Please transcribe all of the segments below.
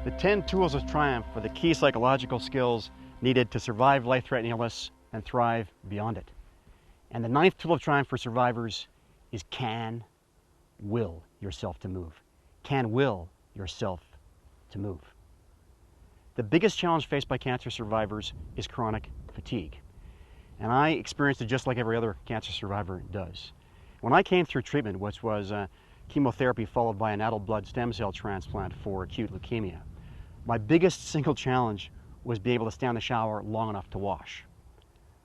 The 10 tools of triumph are the key psychological skills needed to survive life-threatening illness and thrive beyond it. And the 9th tool of triumph for survivors is can will yourself to move. Can will yourself to move. The biggest challenge faced by cancer survivors is chronic fatigue. And I experienced it just like every other cancer survivor does. When I came through treatment, which was chemotherapy followed by an adult blood stem cell transplant for acute leukemia, my biggest single challenge was being able to stand in the shower long enough to wash.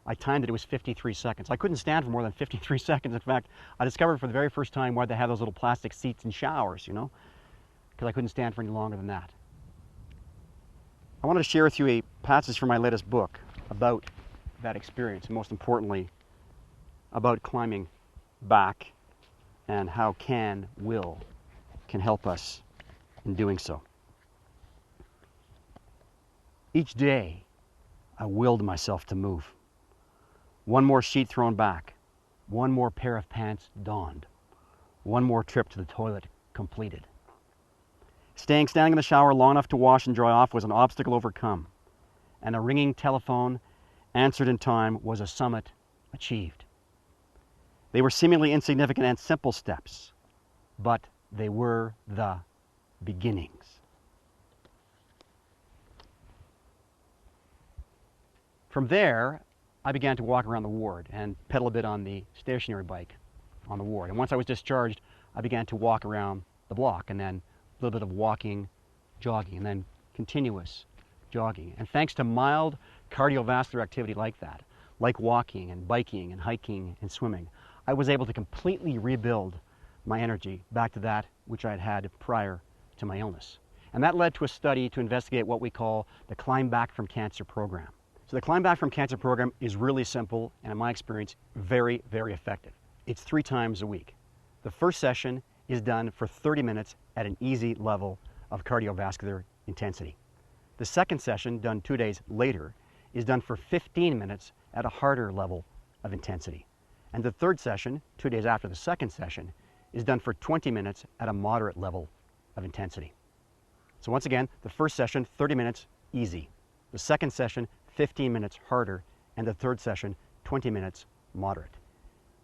I timed it, it was 53 seconds. I couldn't stand for more than 53 seconds. In fact, I discovered for the very first time why they have those little plastic seats in showers, you know, because I couldn't stand for any longer than that. I wanted to share with you a passage from my latest book about that experience, and most importantly, about climbing back and how will can help us in doing so. Each day, I willed myself to move. One more sheet thrown back, one more pair of pants donned, one more trip to the toilet completed. Standing in the shower long enough to wash and dry off was an obstacle overcome, and a ringing telephone answered in time was a summit achieved. They were seemingly insignificant and simple steps, but they were the beginnings. From there, I began to walk around the ward and pedal a bit on the stationary bike on the ward. And once I was discharged, I began to walk around the block, and then a little bit of walking, jogging, and then continuous jogging. And thanks to mild cardiovascular activity like that, like walking and biking and hiking and swimming, I was able to completely rebuild my energy back to that which I had had prior to my illness. And that led to a study to investigate what we call the Climb Back from Cancer program. So the Climb Back from Cancer program is really simple and, in my experience, very, very effective. It's 3 times a week. The first session is done for 30 minutes at an easy level of cardiovascular intensity. The second session, done 2 days later, is done for 15 minutes at a harder level of intensity. And the third session, 2 days after the second session, is done for 20 minutes at a moderate level of intensity. So once again, the first session, 30 minutes, easy. The second session, 15 minutes harder, and the third session, 20 minutes moderate.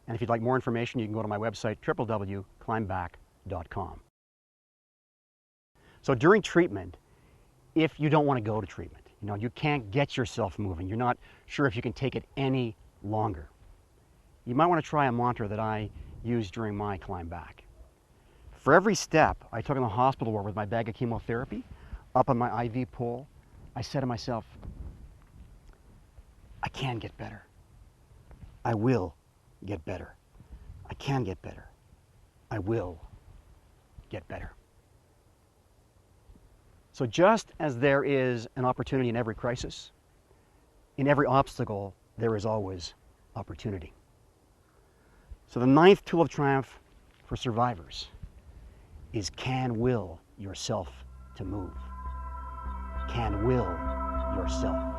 And if you'd like more information, you can go to my website, www.climbback.com. So during treatment, if you don't want to go to treatment, you can't get yourself moving, you're not sure if you can take it any longer, you might want to try a mantra that I used during my climb back. For every step I took in the hospital ward with my bag of chemotherapy, up on my IV pole, I said to myself, I can get better. I will get better. I can get better. I will get better. So just as there is an opportunity in every crisis, in every obstacle, there is always opportunity. So the 9th tool of triumph for survivors is can will yourself to move. Can will yourself